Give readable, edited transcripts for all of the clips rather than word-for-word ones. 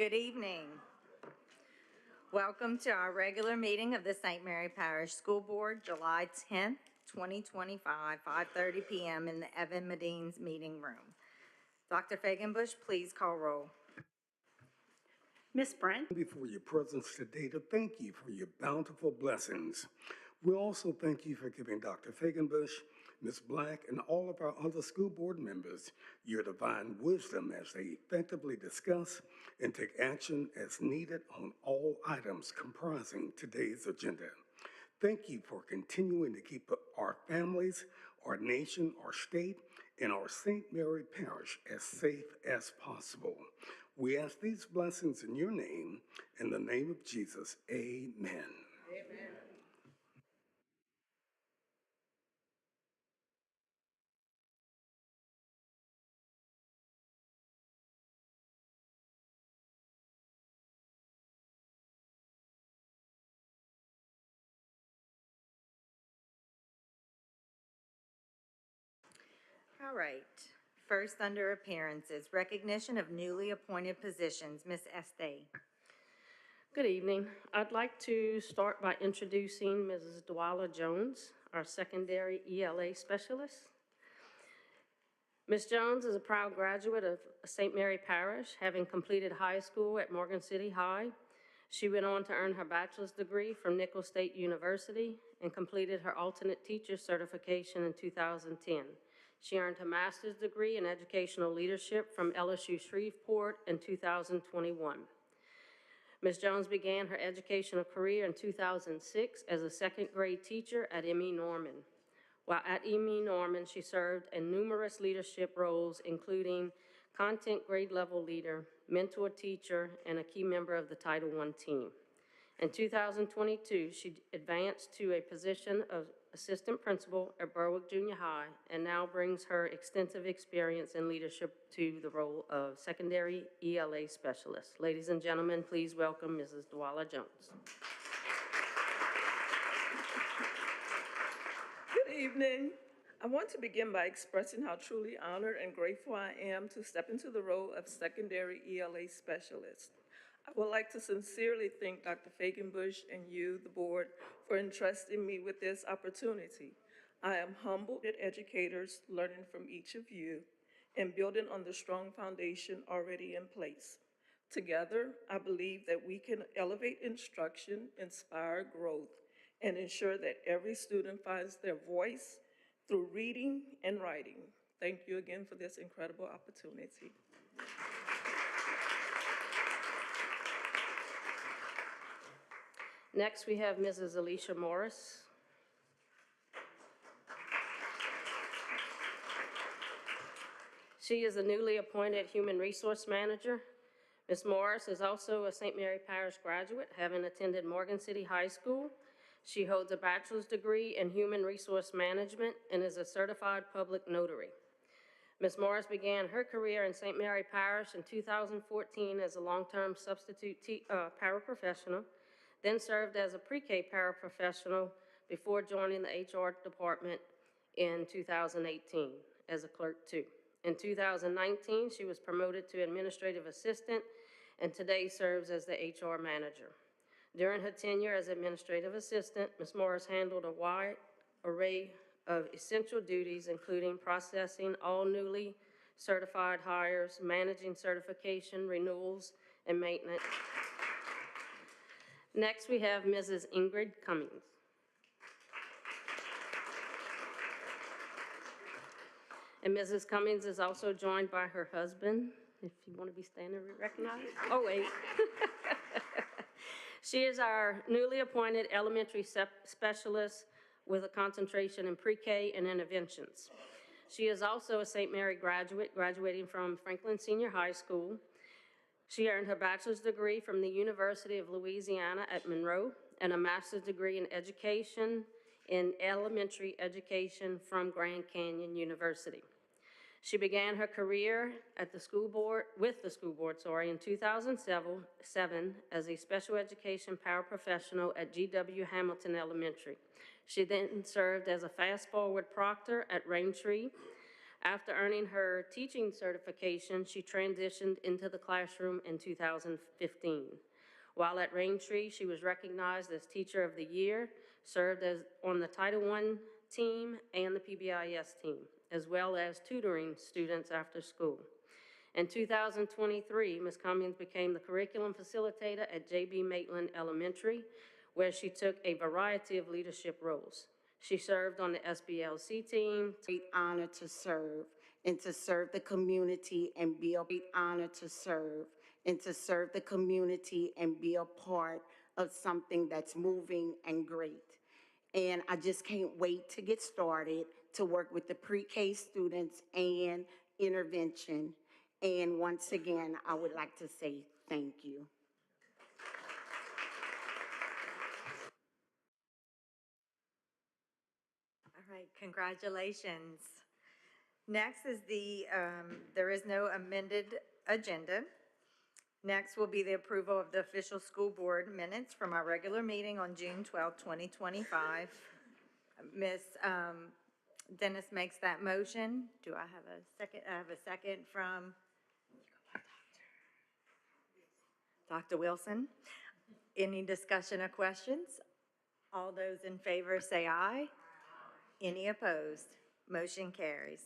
Good evening. Welcome to our regular meeting of the St. Mary Parish School Board, July 10th, 2025, 5:30 p.m. in the Evan Medines Meeting Room. Dr. Fagenbush, please call roll. Ms. Brent? Before your presence today to thank you for your bountiful blessings. We also thank you for giving Dr. Fagenbush, Ms. Black, and all of our other school board members your divine wisdom as they effectively discuss and take action as needed on all items comprising today's agenda. Thank you for continuing to keep our families, our nation, our state, and our St. Mary Parish as safe as possible. We ask these blessings in your name, in the name of Jesus, amen. Amen. All right. First, under appearances, recognition of newly appointed positions. Ms. Estee. Good evening. I'd like to start by introducing Mrs. Dwala Jones, our secondary ELA specialist. Ms. Jones is a proud graduate of St. Mary Parish, having completed high school at Morgan City High. She went on to earn her bachelor's degree from Nicholls State University and completed her alternate teacher certification in 2010. She earned her master's degree in educational leadership from LSU Shreveport in 2021. Ms. Jones began her educational career in 2006 as a second grade teacher at M.E. Norman. While at M.E. Norman, she served in numerous leadership roles, including content grade level leader, mentor teacher, and a key member of the Title I team. In 2022, she advanced to a position of assistant principal at Berwick Junior High and now brings her extensive experience in leadership to the role of secondary ELA specialist. Ladies and gentlemen, please welcome Mrs. Dwala Jones. Good evening. I want to begin by expressing how truly honored and grateful I am to step into the role of secondary ELA specialist. I would like to sincerely thank Dr. Fagenbush and you, the board, for entrusting me with this opportunity. I am humbled at educators learning from each of you and building on the strong foundation already in place. Together, I believe that we can elevate instruction, inspire growth, and ensure that every student finds their voice through reading and writing. Thank you again for this incredible opportunity. Next, we have Mrs. Alicia Morris. She is a newly appointed Human Resource Manager. Ms. Morris is also a St. Mary Parish graduate, having attended Morgan City High School. She holds a bachelor's degree in Human Resource Management and is a certified public notary. Ms. Morris began her career in St. Mary Parish in 2014 as a long-term substitute paraprofessional, then served as a pre-K paraprofessional before joining the HR department in 2018 as a clerk too. In 2019, she was promoted to administrative assistant and today serves as the HR manager. During her tenure as administrative assistant, Ms. Morris handled a wide array of essential duties, including processing all newly certified hires, managing certification, renewals, and maintenance. Next, we have Mrs. Ingrid Cummings. And Mrs. Cummings is also joined by her husband. If you want to be standing, recognized. Oh, wait. She is our newly appointed elementary specialist with a concentration in pre-K and interventions. She is also a St. Mary graduate, graduating from Franklin Senior High School. She earned her bachelor's degree from the University of Louisiana at Monroe and a master's degree in education in elementary education from Grand Canyon University. She began her career at the school board, in 2007 as a special education paraprofessional at G.W. Hamilton Elementary. She then served as a fast-forward proctor at Raintree. After earning her teaching certification, she transitioned into the classroom in 2015. While at Raintree, she was recognized as Teacher of the Year, served as on the Title I team and the PBIS team, as well as tutoring students after school. In 2023, Ms. Cummings became the curriculum facilitator at J.B. Maitland Elementary, where she took a variety of leadership roles. She served on the SBLC team. Great honor to serve and to serve the community and be a great honor to serve and to serve the community and be a part of something that's moving and great. And I just can't wait to get started to work with the pre-K students and intervention. And once again, I would like to say thank you. All right, congratulations. Next is there is no amended agenda. Next will be the approval of the official school board minutes from our regular meeting on June 12, 2025. Ms. Dennis makes that motion. Do I have a second? I have a second from Dr. Wilson. Any discussion or questions? All those in favor say aye. Any opposed? Motion carries.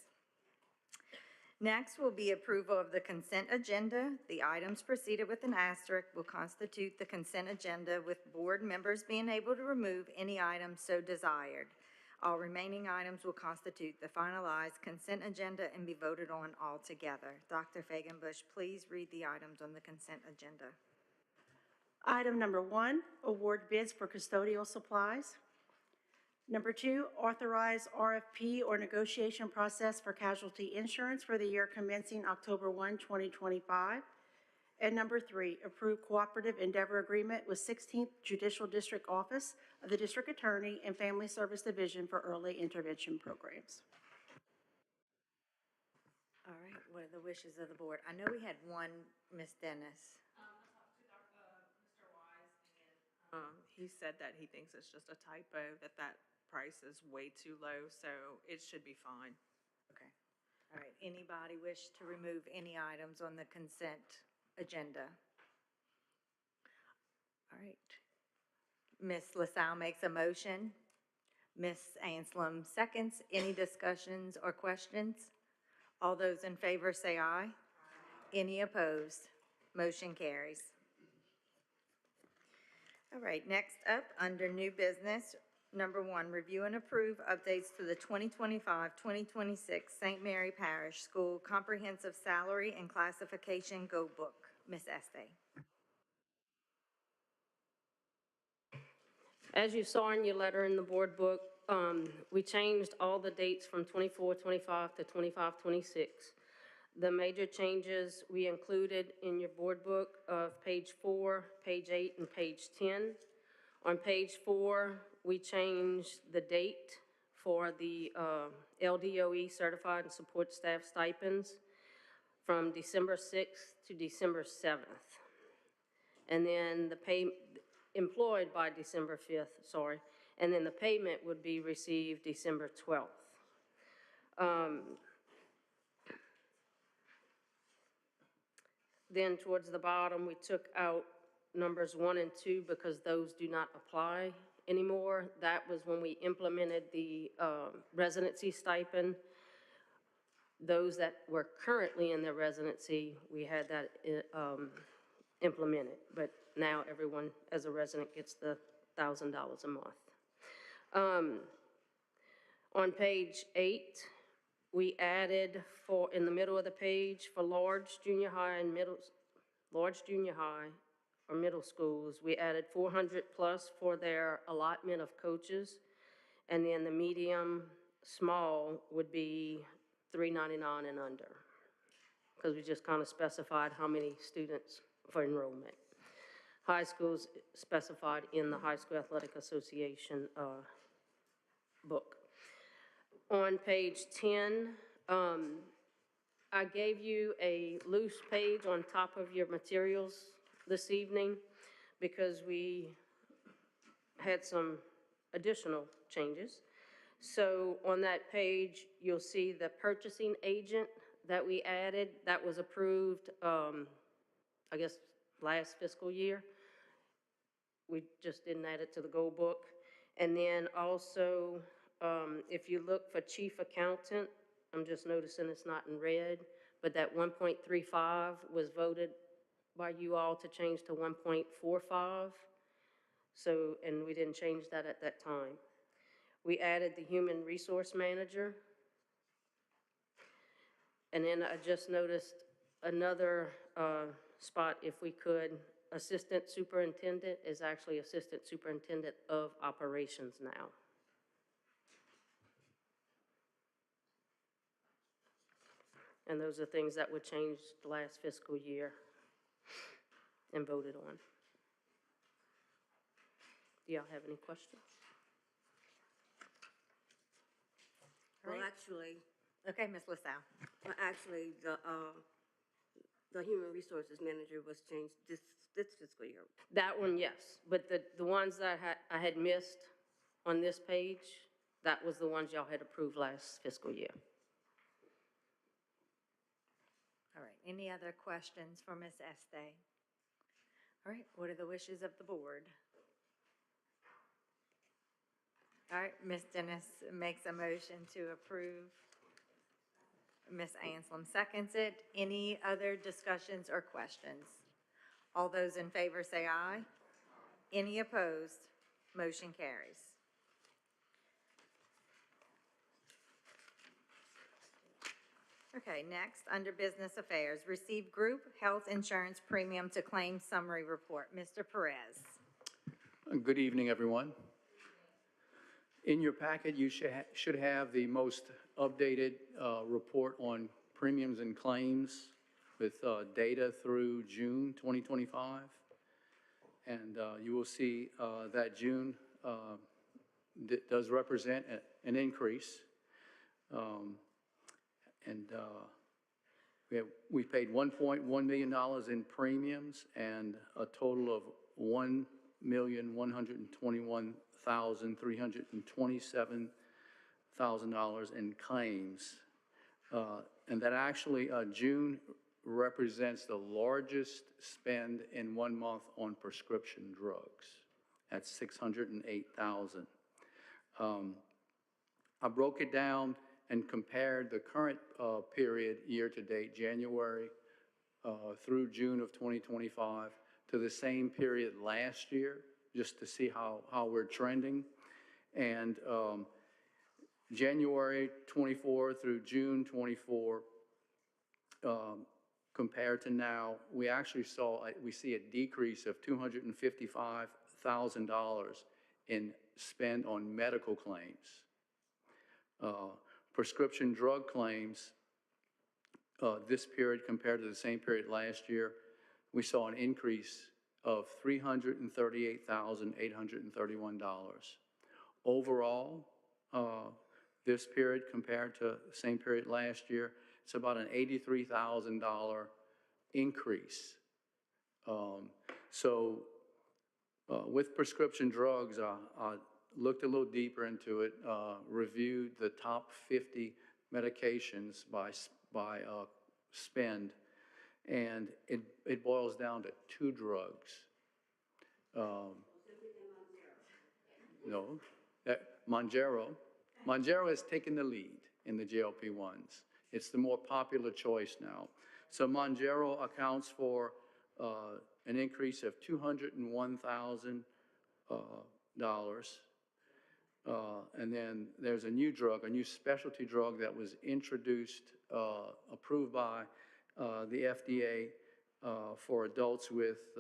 Next will be approval of the consent agenda. The items preceded with an asterisk will constitute the consent agenda, with board members being able to remove any items so desired. All remaining items will constitute the finalized consent agenda and be voted on all together. Dr. Fagenbush, please read the items on the consent agenda. Item number 1, award bids for custodial supplies. Number 2, authorize RFP or negotiation process for casualty insurance for the year commencing October 1, 2025. And number 3, approve cooperative endeavor agreement with 16th Judicial District Office of the District Attorney and Family Service Division for early intervention programs. All right, what are the wishes of the board? I know we had one, Ms. Dennis. He said that he thinks it's just a typo, that price is way too low, so it should be fine. Okay. All right, anybody wish to remove any items on the consent agenda? All right. Ms. LaSalle makes a motion. Ms. Anselm seconds. Any discussions or questions? All those in favor say aye. Any opposed? Motion carries. All right, next up, under new business, number 1, review and approve updates to the 2025-2026 St. Mary Parish School Comprehensive Salary and Classification Go Book. Ms. Estee. As you saw in your letter in the board book, we changed all the dates from 24-25 to 25-26. The major changes we included in your board book of page 4, page 8, and page 10. On page 4, we changed the date for the LDOE Certified and Support Staff Stipends from December 6th to December 7th. And then employed by December 5th, sorry. And then the payment would be received December 12th. Then towards the bottom, we took out numbers 1 and 2 because those do not apply anymore. That was when we implemented the residency stipend. Those that were currently in their residency, we had that implemented, but now everyone as a resident gets the $1,000 a month. On page 8, we added in the middle of the page for large junior high or middle schools, we added 400 plus for their allotment of coaches. And then the medium small would be $399 and under, because we just kind of specified how many students for enrollment. High schools specified in the High School Athletic Association book. On page 10, I gave you a loose page on top of your materials this evening because we had some additional changes. So on that page, you'll see the purchasing agent that we added, that was approved, I guess, last fiscal year. We just didn't add it to the goal book. And then also, if you look for chief accountant, I'm just noticing it's not in red, but that 1.35 was voted by you all to change to 1.45. So, and we didn't change that at that time. We added the human resource manager. And then I just noticed another spot, if we could, assistant superintendent is actually assistant superintendent of operations now. And those are things that were changed last fiscal year and voted on. Do y'all have any questions? All Well, right. actually, Okay, Ms. LaSalle. the human resources manager was changed this fiscal year. That one, yes, but the ones that I had missed on this page, that was the ones y'all had approved last fiscal year. All right, any other questions for Ms. Este? All right, what are the wishes of the board? All right, Ms. Dennis makes a motion to approve. Ms. Anselm seconds it. Any other discussions or questions? All those in favor say aye. Any opposed? Motion carries. Okay, next, under business affairs, receive group health insurance premium to claim summary report. Mr. Perez. Good evening, everyone. In your packet, you should have the most updated report on premiums and claims with data through June 2025. And you will see that June does represent an increase. We've paid $1.1 million in premiums and a total of $1,121,327 in claims. And that actually, June represents the largest spend in 1 month on prescription drugs. That's $608,000. I broke it down and compared the current period, year-to-date, January through June of 2025, to the same period last year, just to see how we're trending. And January 24 through June 24, compared to now, we actually see a decrease of $255,000 in spend on medical claims. Prescription drug claims, this period compared to the same period last year, we saw an increase of $338,831. Overall, this period compared to the same period last year, it's about an $83,000 increase. With prescription drugs, I looked a little deeper into it, reviewed the top 50 medications by spend, and it boils down to 2 drugs. No, Mounjaro has taken the lead in the GLP-1s. It's the more popular choice now. So Mounjaro accounts for an increase of $201,000. And then there's a new drug, a new specialty drug that was introduced, approved by the FDA for adults with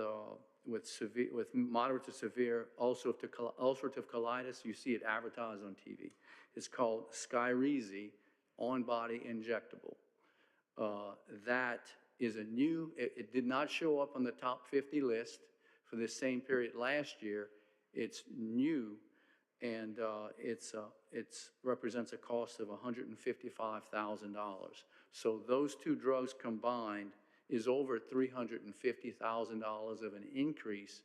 moderate to severe ulcerative colitis. You see it advertised on TV. It's called Skyrizi on-body injectable. That is a new, it did not show up on the top 50 list for this same period last year. It's new, and it represents a cost of $155,000. So those 2 drugs combined is over $350,000 of an increase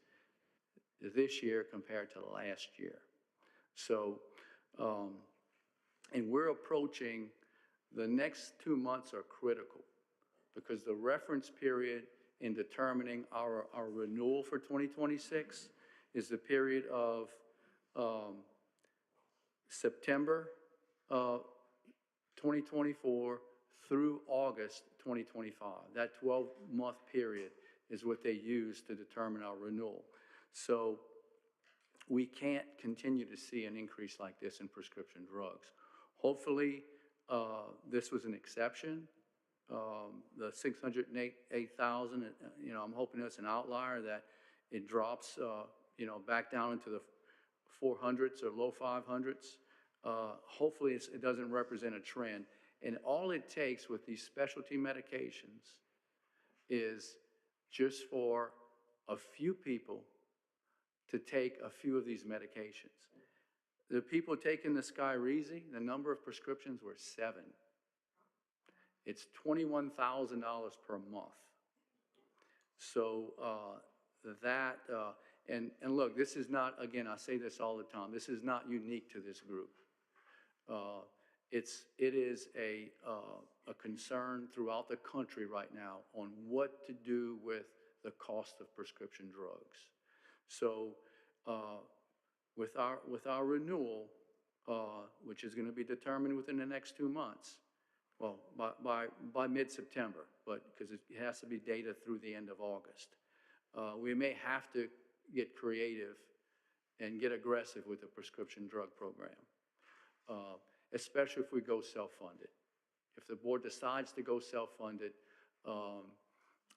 this year compared to last year. So And we're approaching, the next 2 months are critical because the reference period in determining our renewal for 2026 is the period of September 2024 through August 2025. That 12-month period is what they use to determine our renewal. So we can't continue to see an increase like this in prescription drugs. Hopefully, this was an exception. The 608,000, I'm hoping it's an outlier, that it drops, back down into the 400s or low 500s. Hopefully, it doesn't represent a trend. And all it takes with these specialty medications is just for a few people to take a few of these medications. The people taking the Skyrizi, the number of prescriptions were 7. It's $21,000 per month. So and look, this is not, again, I say this all the time, this is not unique to this group. It is a concern throughout the country right now on what to do with the cost of prescription drugs. So with our renewal, which is going to be determined within the next 2 months, well, by mid-September, but because it has to be data through the end of August, we may have to get creative and get aggressive with the prescription drug program, especially if we go self-funded. If the board decides to go self-funded,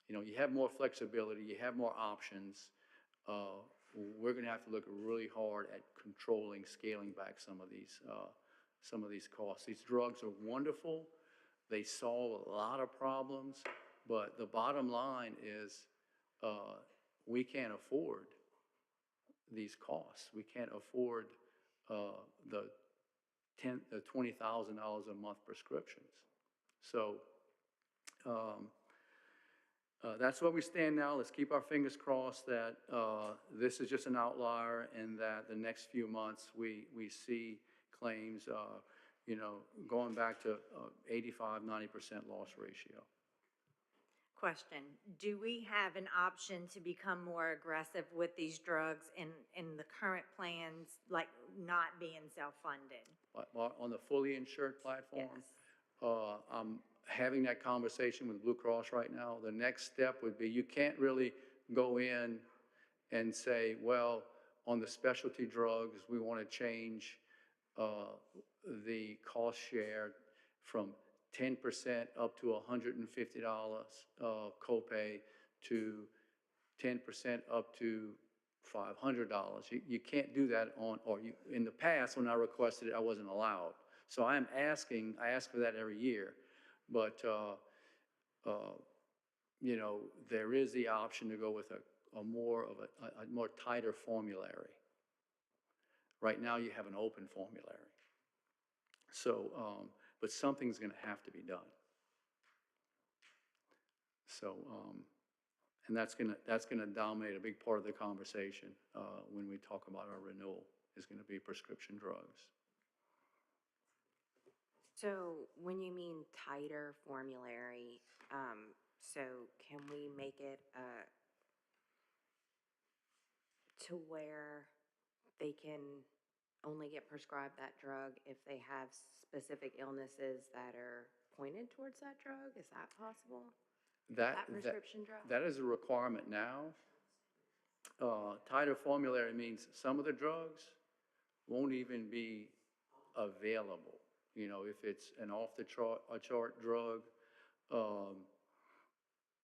you have more flexibility, you have more options. We're going to have to look really hard at controlling, scaling back some of these costs. These drugs are wonderful. They solve a lot of problems, but the bottom line is we can't afford these costs. We can't afford the $20,000 a month prescriptions. So that's where we stand now. Let's keep our fingers crossed that this is just an outlier and that the next few months we see claims, going back to 85, 90% loss ratio. Question, do we have an option to become more aggressive with these drugs in the current plans, like not being self-funded? On the fully insured platform? Yes. I'm having that conversation with Blue Cross right now. The next step would be, you can't really go in and say, well, on the specialty drugs, we want to change the cost share from 10% up to $150 copay to 10% up to $500. You can't do that in the past when I requested it, I wasn't allowed. So I ask for that every year. But, there is the option to go with a more tighter formulary. Right now you have an open formulary. So, but something's going to have to be done. So, and that's going to dominate a big part of the conversation when we talk about our renewal, is going to be prescription drugs. So when you mean tighter formulary, so can we make it to where they can only get prescribed that drug if they have specific illnesses that are pointed towards that drug? Is that possible? That prescription drug? That is a requirement now. Tighter formulary means some of the drugs won't even be available. If it's an off-the-chart drug,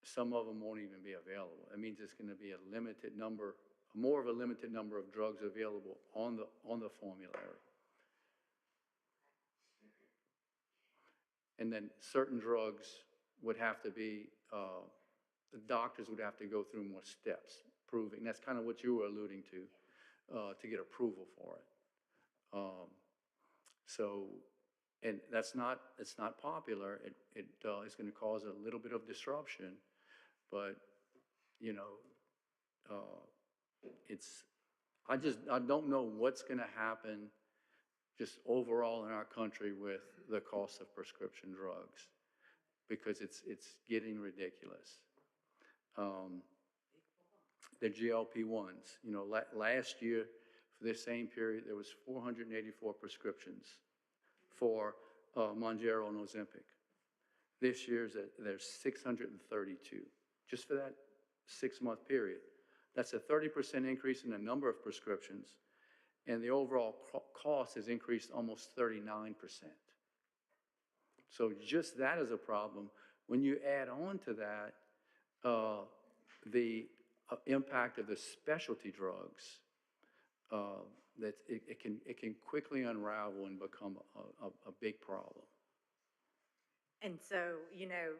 some of them won't even be available. It means it's going to be more of a limited number of drugs available on the formulary. And then certain drugs would have to be, the doctors would have to go through more steps, proving. That's kind of what you were alluding to get approval for it. And it's not popular. It is going to cause a little bit of disruption, but I don't know what's going to happen just overall in our country with the cost of prescription drugs, because it's getting ridiculous. The GLP-1s, you know, last year, for this same period, there was 484 prescriptions for Mounjaro and Ozempic. This year's there's 632, just for that 6-month period. That's a 30% increase in the number of prescriptions, and the overall cost has increased almost 39%. So just that is a problem. When you add on to that the impact of the specialty drugs, that it can quickly unravel and become a big problem. And so, you know,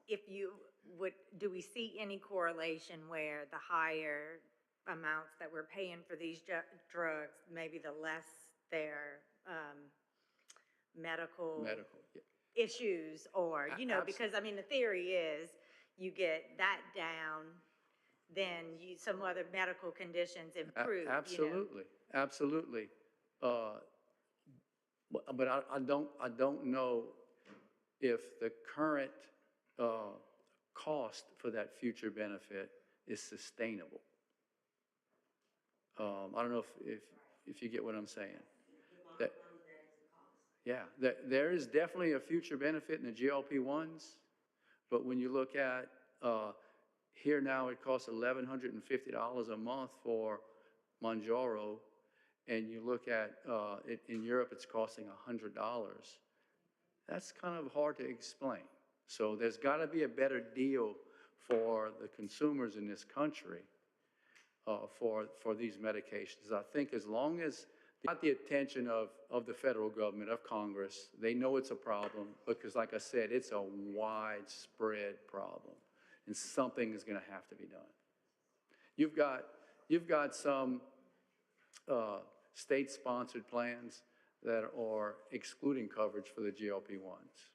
if you would, do we see any correlation where the higher amounts that we're paying for these drugs, maybe the less their medical Yeah. issues, or, you know, because, I mean, the theory is you get that down, then some other medical conditions improve, Absolutely, absolutely. But I don't know if the current cost for that future benefit is sustainable. I don't know if you get what I'm saying. Yeah, there is definitely a future benefit in the GLP-1s, but when you look at here now, it costs $1,150 a month for Mounjaro, and you look at it in Europe, it's costing $100. That's kind of hard to explain. So there's got to be a better deal for the consumers in this country for these medications. I think as long as got the attention of the federal government, of Congress, they know it's a problem because, like I said, it's a widespread problem, and something is going to have to be done. You've got some state-sponsored plans that are excluding coverage for the GLP-1s.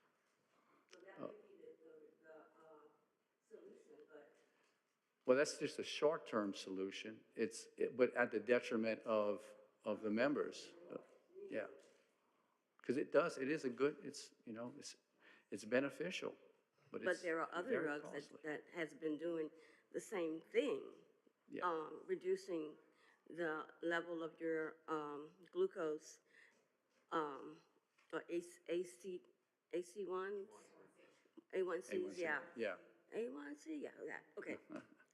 Well, that's just a short-term solution. But at the detriment of the members. Yeah, because it is a good. It's beneficial, but there are other drugs that has been doing the same thing. Yeah. Reducing the level of your glucose, or AC1s, A1Cs, yeah. Yeah. A1C, yeah, okay.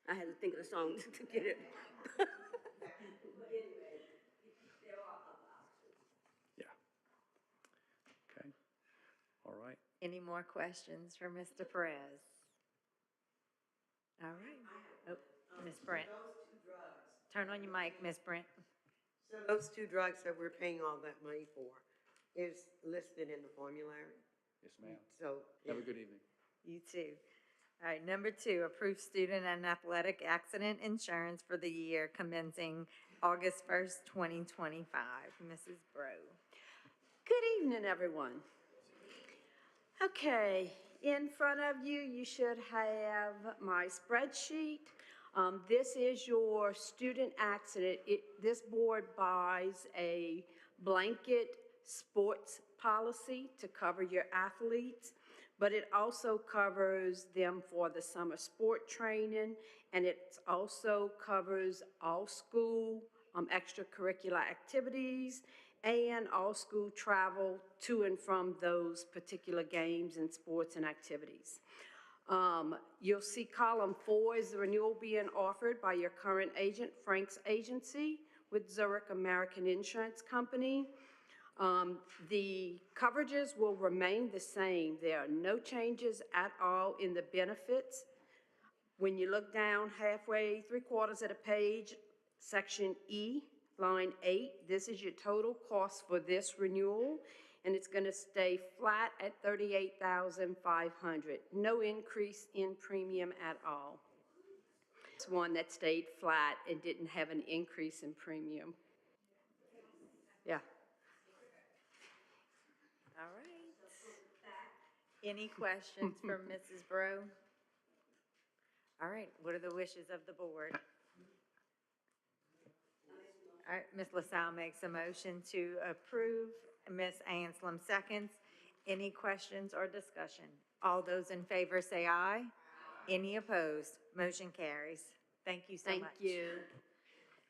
I had to think of the song to get it. Yeah. Okay. All right. Any more questions for Mr. Perez? All right. Oh, Ms. Brent. Turn on your mic, Ms. Brent. So those 2 drugs that we're paying all that money for is listed in the formulary? Yes, ma'am. So. Have a good evening. You too. All right, number 2, approve student and athletic accident insurance for the year commencing August 1st, 2025. Mrs. Bro. Good evening, everyone. Okay, in front of you, you should have my spreadsheet. This is your student accident. This board buys a blanket sports policy to cover your athletes, but it also covers them for the summer sport training, and it also covers all school extracurricular activities and all school travel to and from those particular games and sports and activities. You'll see column 4 is the renewal being offered by your current agent, Frank's Agency, with Zurich American Insurance Company. The coverages will remain the same. There are no changes at all in the benefits. When you look down halfway, 3/4 of the page, section E, line 8, this is your total cost for this renewal, and it's going to stay flat at $38,500. No increase in premium at all. It's one that stayed flat and didn't have an increase in premium. Yeah. All right. Any questions for Mrs. Bro? All right, what are the wishes of the board? All right, Ms. LaSalle makes a motion to approve. Ms. Anselm seconds. Any questions or discussion? All those in favor say aye. Any opposed? Motion carries. Thank you so much. Thank you.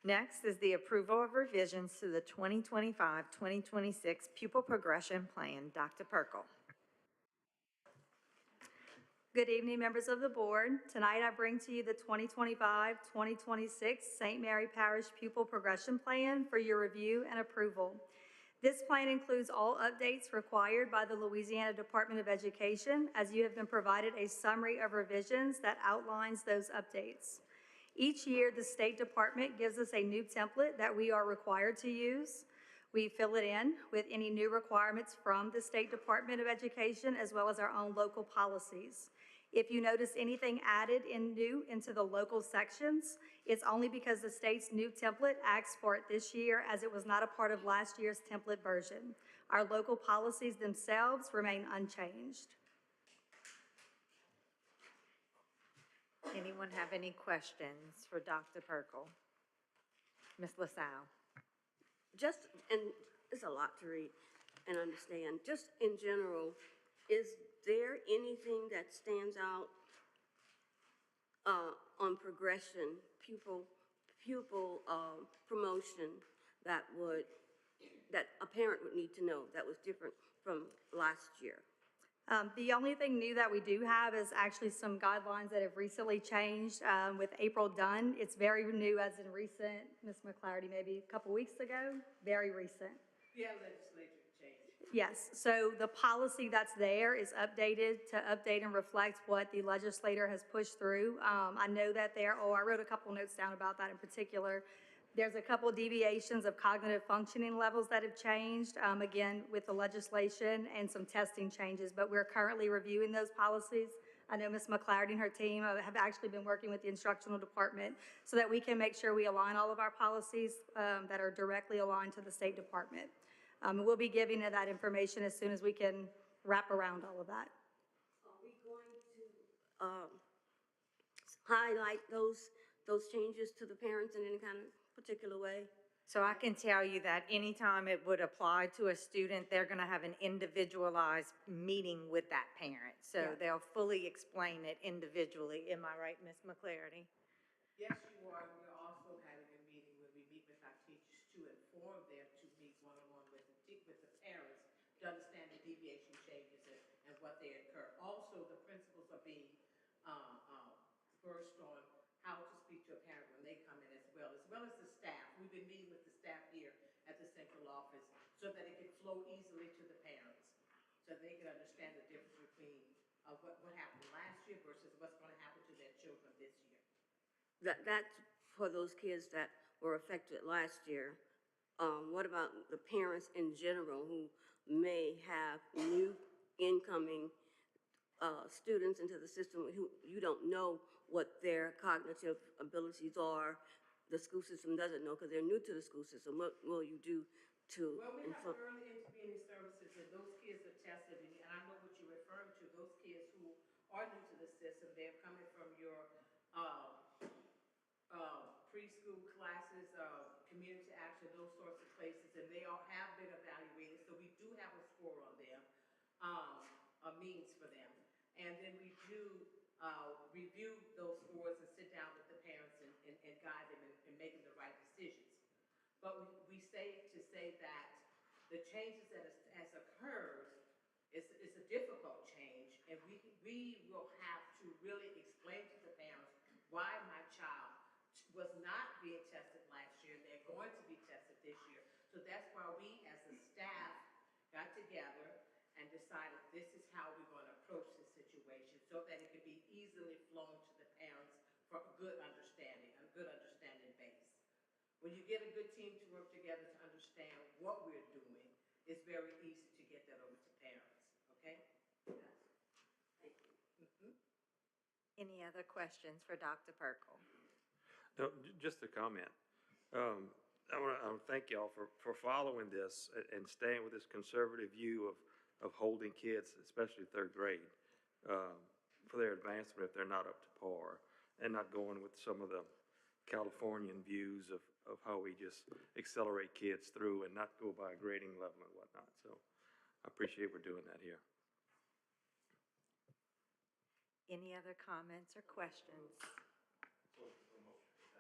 Next is the approval of revisions to the 2025-2026 pupil progression plan. Dr. Perkel. Good evening, members of the board. Tonight, I bring to you the 2025-2026 St. Mary Parish Pupil Progression Plan for your review and approval. This plan includes all updates required by the Louisiana Department of Education, as you have been provided a summary of revisions that outlines those updates. Each year, the State Department gives us a new template that we are required to use. We fill it in with any new requirements from the State Department of Education, as well as our own local policies. If you notice anything added in new into the local sections, it's only because the state's new template asks for it this year, as it was not a part of last year's template version. Our local policies themselves remain unchanged. Anyone have any questions for Dr. Perkel? Ms. LaSalle. Just, and it's a lot to read and understand, just in general, is there anything that stands out on progression, pupil promotion that a parent would need to know that was different from last year? The only thing new that we do have is actually some guidelines that have recently changed with April Dunn. It's very new as in recent, Ms. McClarty, maybe a couple weeks ago, very recent. Yeah, legislature change. Yes, so the policy that's there is updated to update and reflect what the legislator has pushed through. I know that I wrote a couple notes down about that in particular. There's a couple deviations of cognitive functioning levels that have changed, again, with the legislation and some testing changes, but we're currently reviewing those policies. I know Ms. McClarty and her team have actually been working with the instructional department so that we can make sure we align all of our policies that are directly aligned to the State Department. We'll be giving that information as soon as we can wrap around all of that. Are we going to highlight those changes to the parents in any kind of particular way? So I can tell you that anytime it would apply to a student, they're going to have an individualized meeting with that parent. So Yeah. they'll fully explain it individually. Am I right, Ms. McClarty? Yes, you are. We're also having a meeting where we meet with our teachers to inform them to meet one-on-one with the parents to understand the deviation changes and what they occur. Also, the principals are being versed on how to speak to a parent when they come in as well as the staff. We've been meeting with the staff here at the central office so that it can flow easily to the parents, so they can understand the difference between what happened last year versus what's going to happen to their children this year. That's for those kids that were affected last year. What about the parents in general who may have new incoming students into the system who you don't know what their cognitive abilities are? The school system doesn't know because they're new to the school system. What will you do to Well, we have inform? early intervening services, and those kids are tested, and I know what you're referring to, those kids who are new to the system, they're coming from your preschool classes, community action, those sorts of places, and they all have been evaluated, so we do have a score on them, a means for them. And then we do review those scores and sit down with the parents and guide them in making the right decisions. But we say that the changes that has occurred is a difficult change, and we will have to really explain to the parents why my child was not being tested last year, and they're going to be tested this year. So that's why we, as a staff, got together and decided this is how we're going to approach this situation so that it can be easily flown to the parents for a good understanding base. When you get a good team to work together to understand what we're doing, it's very easy to get that over to parents, okay? Thank you. Mm-hmm. Any other questions for Dr. Perkel? No, just a comment. I want to thank y'all for following this and staying with this conservative view of holding kids, especially third grade, for their advancement if they're not up to par, and not going with some of the Californian views of of how we just accelerate kids through and not go by a grading level and whatnot. So I appreciate we're doing that here. Any other comments or questions?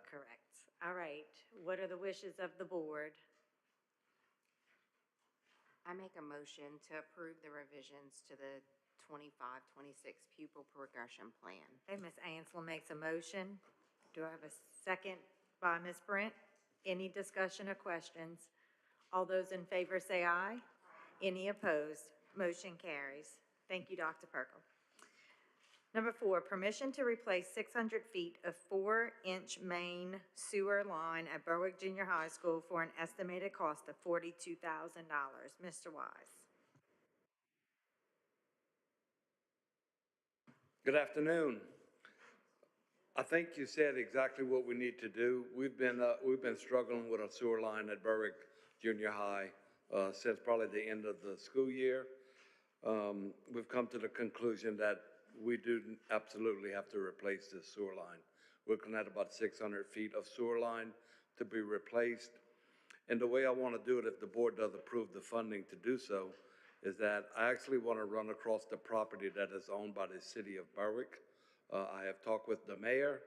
Correct. All right. What are the wishes of the board? I make a motion to approve the revisions to the 25-26 pupil progression plan. Okay, Ms. Ansel makes a motion. Do I have a second by Ms. Brent? Any discussion or questions? All those in favor say aye. Any opposed? Motion carries. Thank you, Dr. Perkle. Number 4, permission to replace 600 feet of 4-inch main sewer line at Berwick Junior High School for an estimated cost of $42,000. Mr. Wise. Good afternoon. I think you said exactly what we need to do. We've been struggling with a sewer line at Berwick Junior High since probably the end of the school year. We've come to the conclusion that we do absolutely have to replace this sewer line. We're looking at about 600 feet of sewer line to be replaced. And the way I want to do it, if the board does approve the funding to do so, is that I actually want to run across the property that is owned by the city of Berwick. I have talked with the mayor.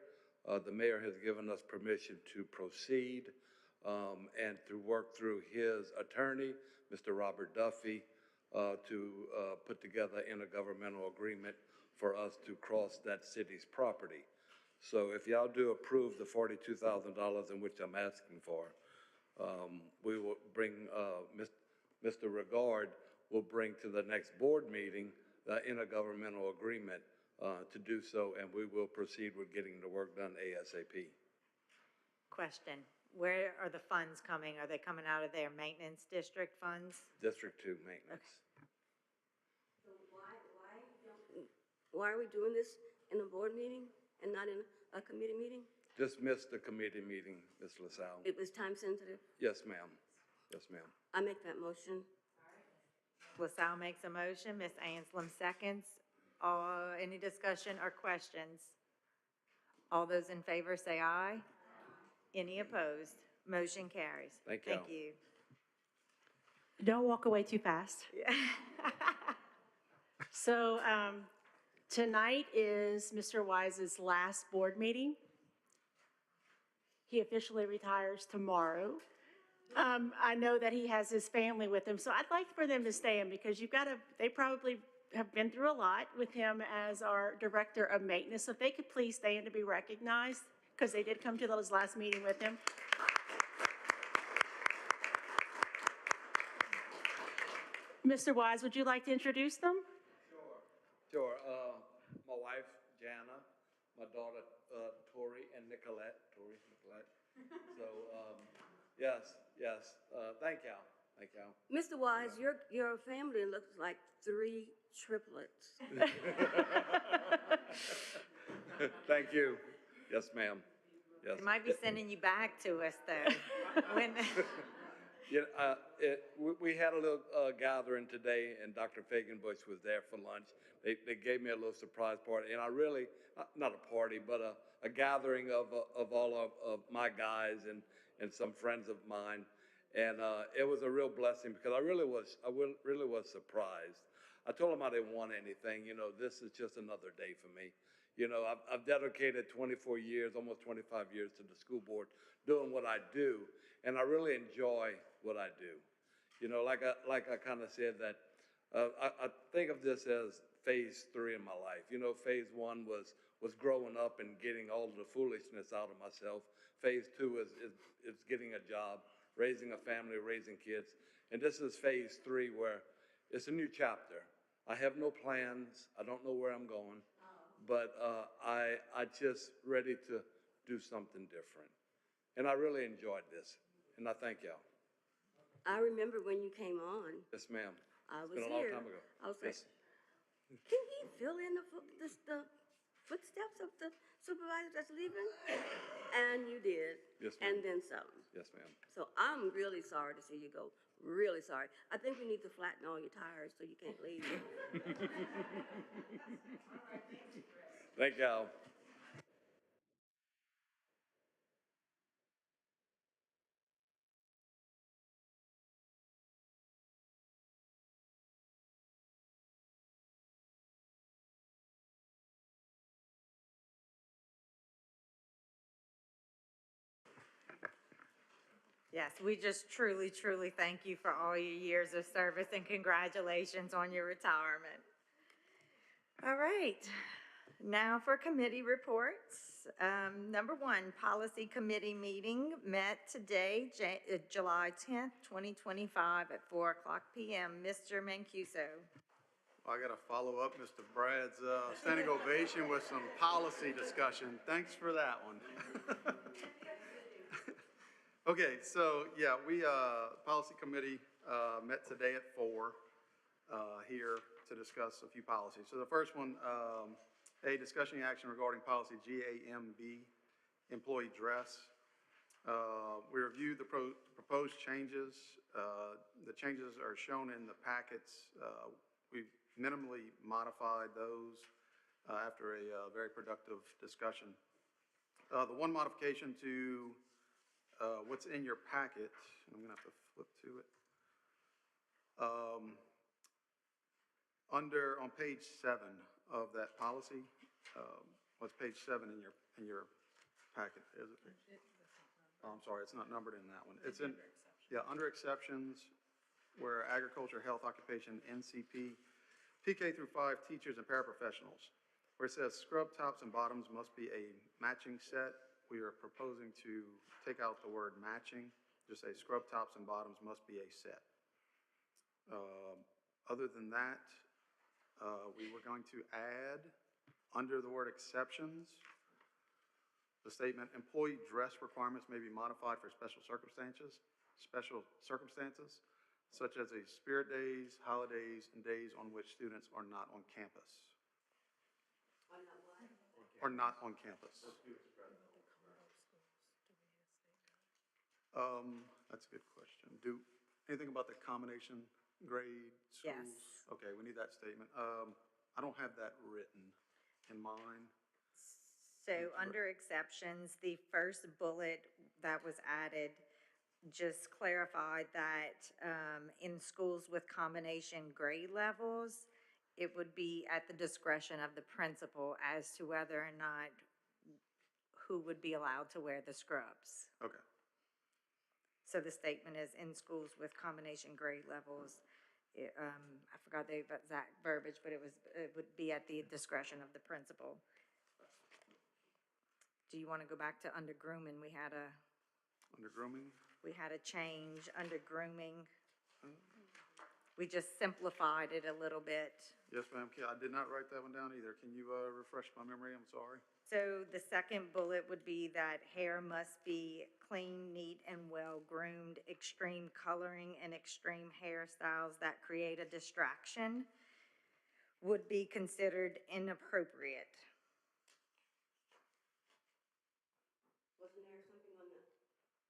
The mayor has given us permission to proceed and to work through his attorney, Mr. Robert Duffy, to put together an intergovernmental agreement for us to cross that city's property. So if y'all do approve the $42,000 in which I'm asking for, we will bring, Mr. Regard will bring to the next board meeting the intergovernmental agreement to do so, and we will proceed with getting the work done ASAP. Question. Where are the funds coming? Are they coming out of their maintenance district funds? District 2 maintenance. So why are we doing this in a board meeting and not in a committee meeting? Just missed the committee meeting, Ms. LaSalle. It was time sensitive. Yes, ma'am. Yes, ma'am. I make that motion. LaSalle makes a motion. Ms. Anselm seconds. Any discussion or questions? All those in favor say aye. Any opposed? Motion carries. Thank you. Thank you. Don't walk away too fast. So tonight is Mr. Wise's last board meeting. He officially retires tomorrow. I know that he has his family with him, so I'd like for them to stay in because they probably have been through a lot with him as our director of maintenance. So if they could please stay in to be recognized, because they did come to his last meeting with him. Mr. Wise, would you like to introduce them? Sure. My wife, Jana, my daughter, Tori and Nicolette. So, yes. Thank you. Mr. Wise, your family looks like 3 triplets. Thank you. Yes, ma'am. Yes. They might be sending you back to us, though. We had a little gathering today, and Dr. Fagenbush was there for lunch. They gave me a little surprise party, and I really, not a party, but a gathering of all of my guys and some friends of mine. And it was a real blessing because I really was surprised. I told them I didn't want anything. This is just another day for me. I've dedicated 24 years, almost 25 years to the school board doing what I do, and I really enjoy what I do. Like I kind of said that I think of this as phase 3 in my life. Phase 1 was growing up and getting all of the foolishness out of myself. Phase 2 is getting a job, raising a family, raising kids. And this is phase 3 where it's a new chapter. I have no plans. I don't know where I'm going. But I just ready to do something different. And I really enjoyed this. And I thank y'all. I remember when you came on. Yes, ma'am. I was It's been a long time ago. I was like, Yes. can he fill in the footsteps of the supervisor that's leaving? And you did. Yes, ma'am. And then some. Yes, ma'am. So I'm really sorry to see you go. Really sorry. I think we need to flatten all your tires so you can't leave. Thank y'all. Yes, we just truly, truly thank you for all your years of service and congratulations on your retirement. All right, now for committee reports. Number one, Policy Committee meeting met today, July 10th, 2025 at 4:00 p.m. Mr. Mancuso. I got to follow up Mr. Brad's standing ovation with some policy discussion. Thanks for that one. Okay, so yeah, Policy Committee met today at 4 here to discuss a few policies. So the first one, a discussion action regarding policy GAMB, employee dress. We reviewed the proposed changes. The changes are shown in the packets. We've minimally modified those after a very productive discussion. The one modification to what's in your packet, I'm going to have to flip to it. On page 7 of that policy, what's page 7 in your packet? Is it? Oh, I'm sorry, it's not numbered in that one. It's in, yeah, under exceptions, where agriculture, health, occupation, NCP, PK through 5 teachers and paraprofessionals, where it says scrub tops and bottoms must be a matching set. We are proposing to take out the word matching, just say scrub tops and bottoms must be a set. Other than that, we were going to add, under the word exceptions, the statement, employee dress requirements may be modified for special circumstances, such as a spirit days, holidays, and days on which students are not on campus. Or not on campus. That's a good question. Anything about the combination grade schools? Yes. Okay, we need that statement. I don't have that written in mine. So under exceptions, the first bullet that was added just clarified that in schools with combination grade levels, it would be at the discretion of the principal as to whether or not who would be allowed to wear the scrubs. Okay. So the statement is in schools with combination grade levels. I forgot the exact verbiage, but it would be at the discretion of the principal. Do you want to go back to under grooming? Under grooming? We had a change under grooming. We just simplified it a little bit. Yes, ma'am. I did not write that one down either. Can you refresh my memory? I'm sorry. So the second bullet would be that hair must be clean, neat, and well-groomed. Extreme coloring and extreme hairstyles that create a distraction would be considered inappropriate. Wasn't there something on the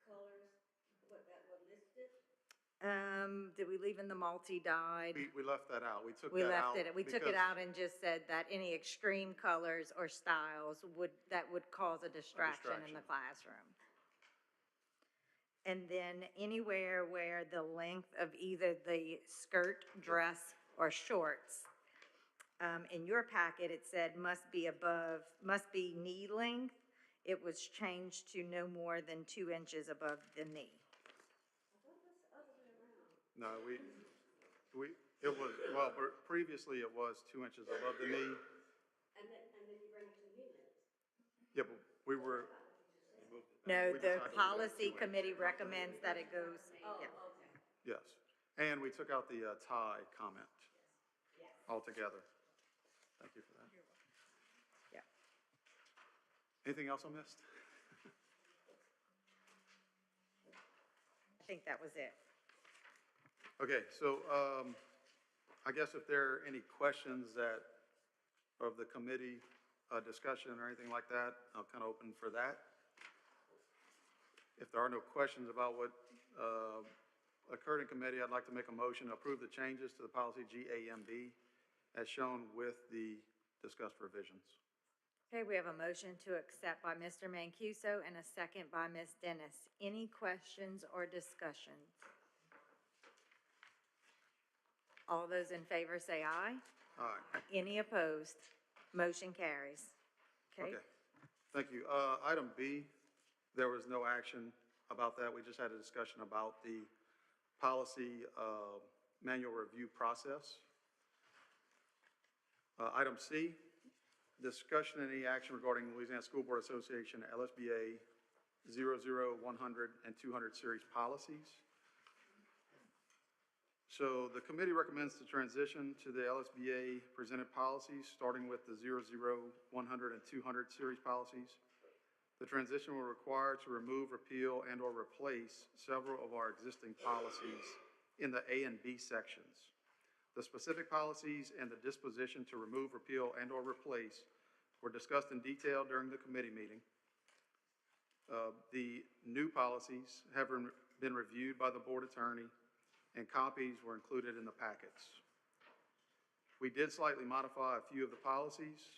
colors, what listed? Did we leave in the multi-dyed? We left that out. We took We that out. left it, we took it out and just said that any extreme colors or styles would cause a distraction in the classroom. And then anywhere where the length of either the skirt, dress, or shorts, in your packet, it said must be knee length. It was changed to no more than 2 inches above the knee. No, previously it was 2 inches above the knee. And then you bring it to knee length. Yeah, but we were. No, we the decided to policy go 2 inches. committee recommends that it goes, yeah. Yes, and we took out the tie comment altogether. Thank you for that. Yeah. Anything else I missed? I think that was it. Okay, so I guess if there are any questions of the committee discussion or anything like that, I'll kind of open for that. If there are no questions about what occurred in committee, I'd like to make a motion to approve the changes to the policy GAMB as shown with the discussed revisions. Okay, we have a motion to accept by Mr. Mancuso and a second by Ms. Dennis. Any questions or discussions? All those in favor say aye. Aye. Any opposed? Motion carries. Okay. Okay, thank you. Item B, there was no action about that. We just had a discussion about the policy manual review process. Item C, discussion and any action regarding Louisiana School Board Association LSBA 00, 100, and 200 series policies. So the committee recommends to transition to the LSBA presented policies, starting with the 00, 100, and 200 series policies. The transition will require to remove, repeal, and/or replace several of our existing policies in the A and B sections. The specific policies and the disposition to remove, repeal, and/or replace were discussed in detail during the committee meeting. The new policies have been reviewed by the board attorney, and copies were included in the packets. We did slightly modify a few of the policies.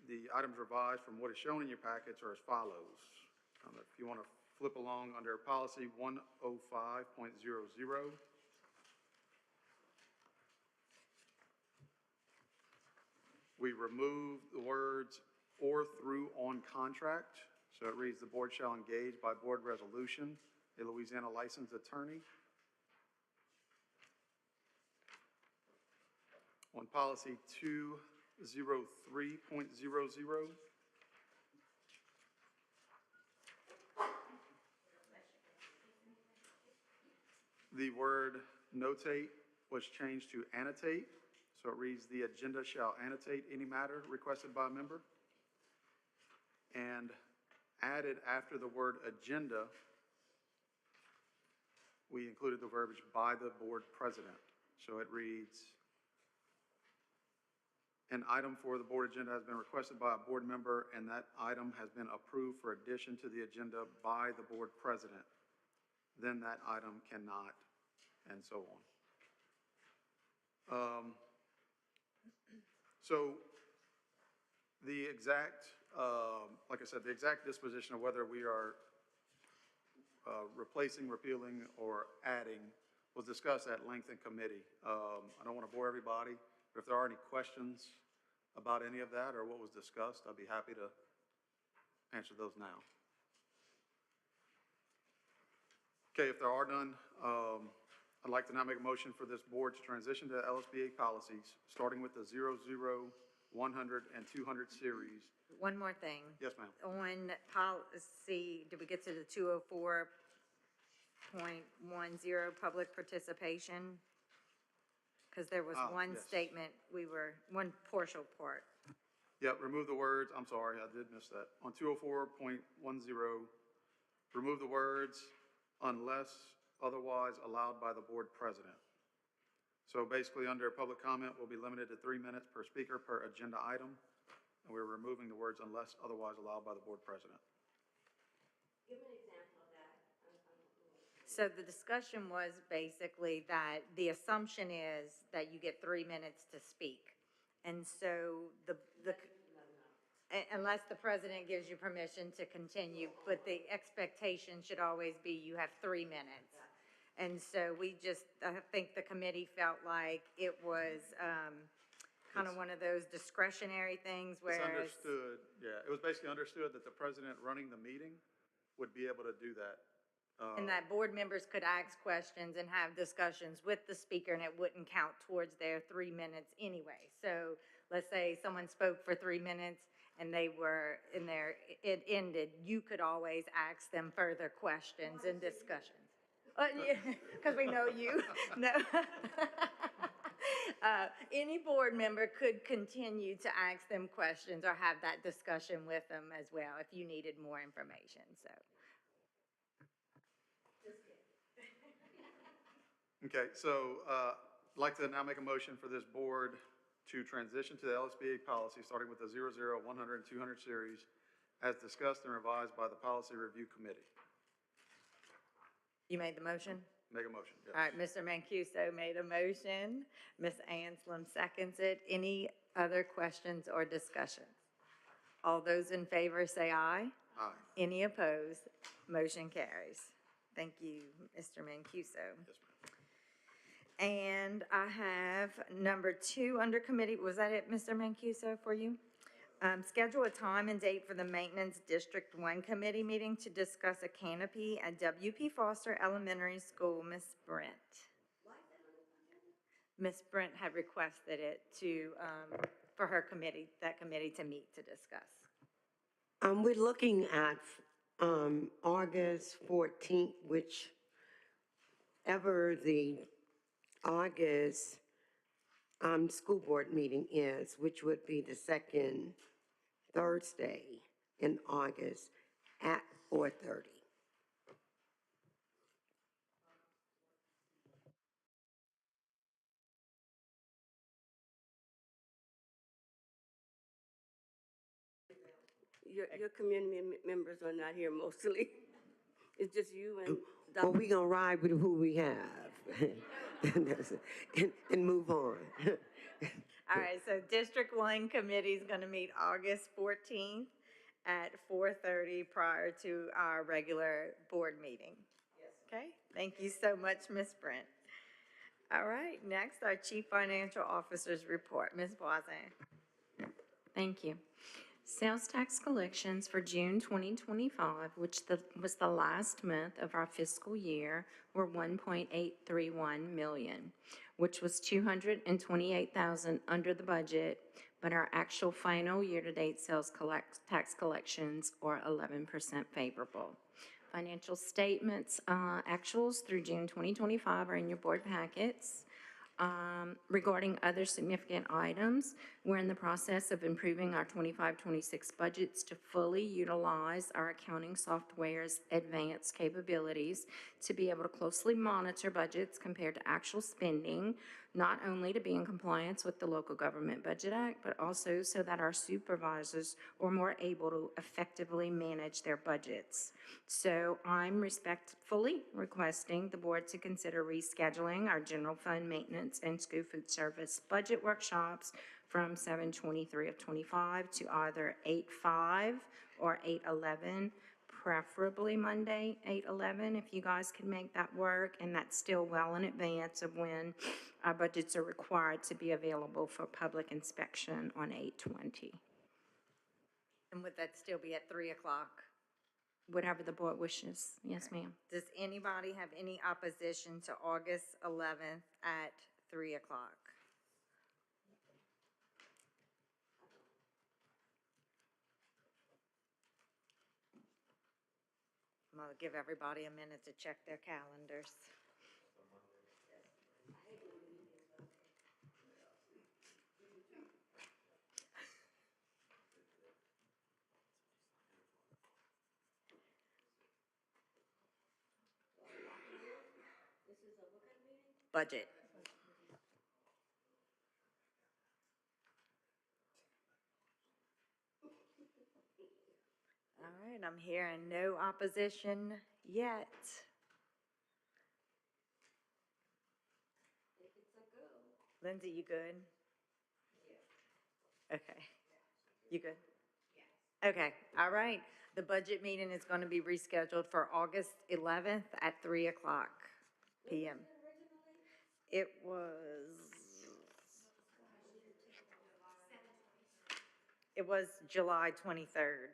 The items revised from what is shown in your packets are as follows. If you want to flip along under policy 105.00. We removed the words "or through on contract," so it reads, "The board shall engage by board resolution a Louisiana licensed attorney." On policy 203.00, the word "notate" was changed to "annotate," so it reads, "The agenda shall annotate any matter requested by a member." And added after the word "agenda," we included the verbiage "by the board president." So it reads, "An item for the board agenda has been requested by a board member, and that item has been approved for addition to the agenda by the board president. Then that item cannot," and so on. So the exact, like I said, the exact disposition of whether we are replacing, repealing, or adding was discussed at length in committee. I don't want to bore everybody, but if there are any questions about any of that or what was discussed, I'd be happy to answer those now. Okay, if there are none, I'd like to now make a motion for this board to transition to LSBA policies, starting with the 00, 100, and 200 series. One more thing. Yes, ma'am. On policy, did we get to the 204.10, public participation? Because there was one yes. statement, one partial part. Yeah, remove the words, I'm sorry, I did miss that. On 204.10, remove the words "unless otherwise allowed by the board president." So basically, under public comment, we'll be limited to 3 minutes per speaker per agenda item, and we're removing the words "unless otherwise allowed by the board president." Give me an example of that. So the discussion was basically that the assumption is that you get 3 minutes to speak. And so unless the president gives you permission to continue, but the expectation should always be you have 3 minutes. And so I think the committee felt like it was kind of one of those discretionary things It's where understood, yeah, it was basically understood that the president running the meeting would be able to do that. and that board members could ask questions and have discussions with the speaker, and it wouldn't count towards their 3 minutes anyway. So let's say someone spoke for 3 minutes and it ended, you could always ask them further questions and discussions. Because we know you. No. Any board member could continue to ask them questions or have that discussion with them as well if you needed more information, so. Okay, so I'd like to now make a motion for this board to transition to the LSBA policy, starting with the 00, 100, and 200 series, as discussed and revised by the Policy Review Committee. You made the motion? Make a motion, yes. All right, Mr. Mancuso made a motion. Ms. Anselm seconds it. Any other questions or discussion? All those in favor say aye. Aye. Any opposed? Motion carries. Thank you, Mr. Mancuso. Yes, ma'am. And I have number 2 under committee. Was that it, Mr. Mancuso, for you? Schedule a time and date for the Maintenance District 1 Committee meeting to discuss a canopy at W.P. Foster Elementary School. Ms. Brent. Ms. Brent had requested it for her committee, that committee to meet to discuss. We're looking at, August 14th, whichever the August, school board meeting is, which would be the second Thursday in August at 4:30. Your community members are not here mostly. It's just you and Well, we gonna ride with who we have and move on. All right, so District 1 Committee is going to meet August 14th at 4:30 prior to our regular board meeting. Yes. Okay, thank you so much, Ms. Brent. All right, next, our Chief Financial Officer's report. Ms. Voisin. Thank you. Sales tax collections for June 2025, which was the last month of our fiscal year, were $1.831 million, which was $228,000 under the budget, but our actual final year-to-date sales tax collections are 11% favorable. Financial statements, actuals through June 2025 are in your board packets. Regarding other significant items, we're in the process of improving our 25-26 budgets to fully utilize our accounting software's advanced capabilities to be able to closely monitor budgets compared to actual spending, not only to be in compliance with the Local Government Budget Act, but also so that our supervisors are more able to effectively manage their budgets. So I'm respectfully requesting the board to consider rescheduling our general fund maintenance and school food service budget workshops from 7/23 of 25 to either 8/5 or 8/11, preferably Monday, 8/11, if you guys can make that work, and that's still well in advance of when our budgets are required to be available for public inspection on 8/20. And would that still be at 3 o'clock? Whatever the board wishes. Yes, ma'am. Does anybody have any opposition to August 11th at 3 o'clock? I'm going to give everybody a minute to check their calendars. Budget. All right, I'm hearing no opposition yet. Lindsay, you good? Okay. You good? Okay, all right. The budget meeting is going to be rescheduled for August 11th at 3 o'clock p.m. It was July 23rd.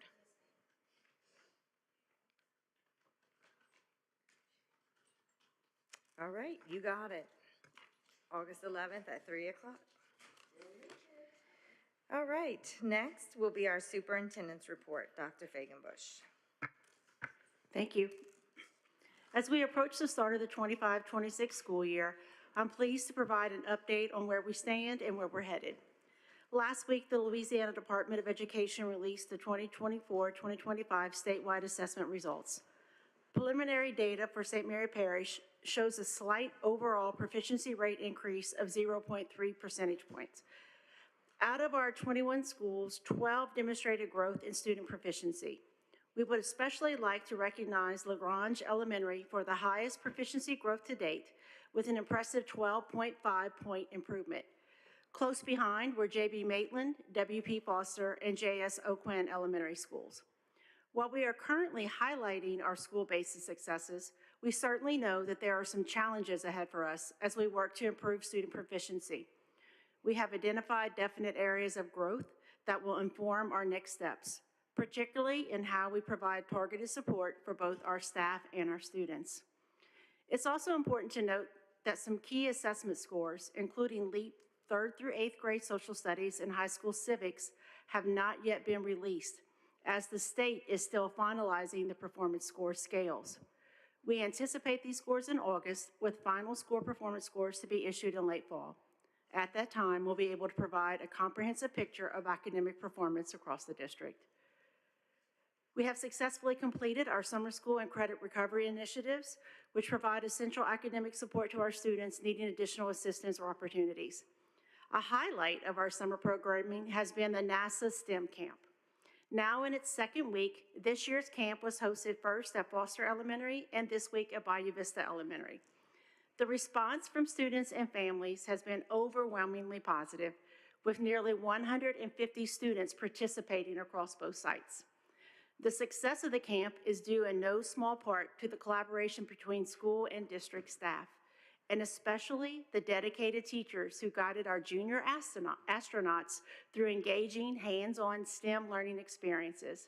All right, you got it. August 11th at 3 o'clock. All right, next will be our superintendent's report. Dr. Fagenbush. Thank you. As we approach the start of the 25-26 school year, I'm pleased to provide an update on where we stand and where we're headed. Last week, the Louisiana Department of Education released the 2024-2025 statewide assessment results. Preliminary data for St. Mary Parish shows a slight overall proficiency rate increase of 0.3 percentage points. Out of our 21 schools, 12 demonstrated growth in student proficiency. We would especially like to recognize LaGrange Elementary for the highest proficiency growth to date, with an impressive 12.5-point improvement. Close behind were J.B. Maitland, W.P. Foster, and J.S. Oquin Elementary Schools. While we are currently highlighting our school-based successes, we certainly know that there are some challenges ahead for us as we work to improve student proficiency. We have identified definite areas of growth that will inform our next steps, particularly in how we provide targeted support for both our staff and our students. It's also important to note that some key assessment scores, including LEAP 3rd through 8th grade social studies and high school civics, have not yet been released, as the state is still finalizing the performance score scales. We anticipate these scores in August, with final score performance scores to be issued in late fall. At that time, we'll be able to provide a comprehensive picture of academic performance across the district. We have successfully completed our summer school and credit recovery initiatives, which provide essential academic support to our students needing additional assistance or opportunities. A highlight of our summer programming has been the NASA STEM Camp. Now in its second week, this year's camp was hosted first at Foster Elementary and this week at Bayou Vista Elementary. The response from students and families has been overwhelmingly positive, with nearly 150 students participating across both sites. The success of the camp is due in no small part to the collaboration between school and district staff, and especially the dedicated teachers who guided our junior astronauts through engaging, hands-on STEM learning experiences.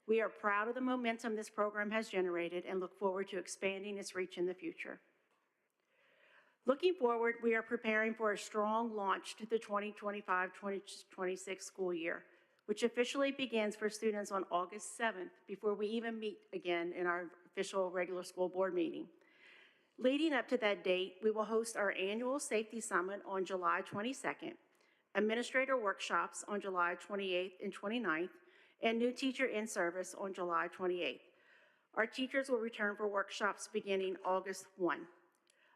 We are proud of the momentum this program has generated and look forward to expanding its reach in the future. Looking forward, we are preparing for a strong launch to the 2025-2026 school year, which officially begins for students on August 7th, before we even meet again in our official regular school board meeting. Leading up to that date, we will host our annual Safety Summit on July 22nd, administrator workshops on July 28th and 29th, and new teacher in-service on July 28th. Our teachers will return for workshops beginning August 1.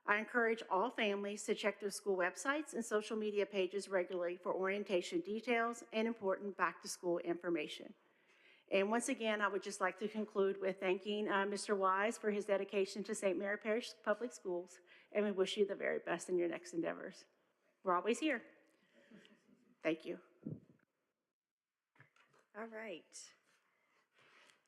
I encourage all families to check their school websites and social media pages regularly for orientation details and important back-to-school information. And once again, I would just like to conclude with thanking Mr. Wise for his dedication to St. Mary Parish Public Schools, and we wish you the very best in your next endeavors. We're always here. Thank you. All right.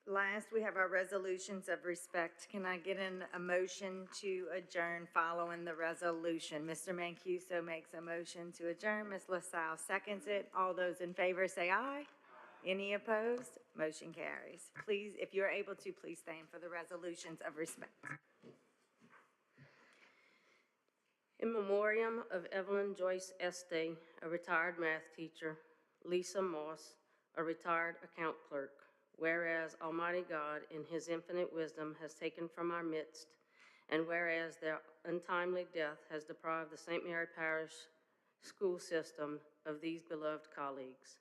Last, we have our resolutions of respect. Can I get a motion to adjourn following the resolution? Mr. Mancuso makes a motion to adjourn. Ms. LaSalle seconds it. All those in favor say aye. Any opposed? Motion carries. Please, if you're able to, please stand for the resolutions of respect. In memoriam of Evelyn Joyce Este, a retired math teacher, Lisa Moss, a retired account clerk, whereas Almighty God in his infinite wisdom has taken from our midst, and whereas their untimely death has deprived the St. Mary Parish school system of these beloved colleagues.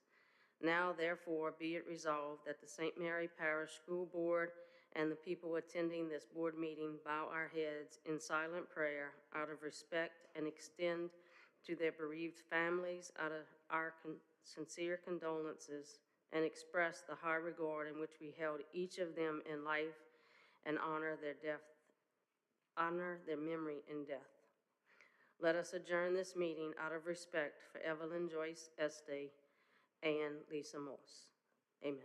Now, therefore, be it resolved that the St. Mary Parish School Board and the people attending this board meeting bow our heads in silent prayer out of respect and extend to their bereaved families out of our sincere condolences and express the high regard in which we held each of them in life and honor their memory in death. Let us adjourn this meeting out of respect for Evelyn Joyce Este and Lisa Moss. Amen.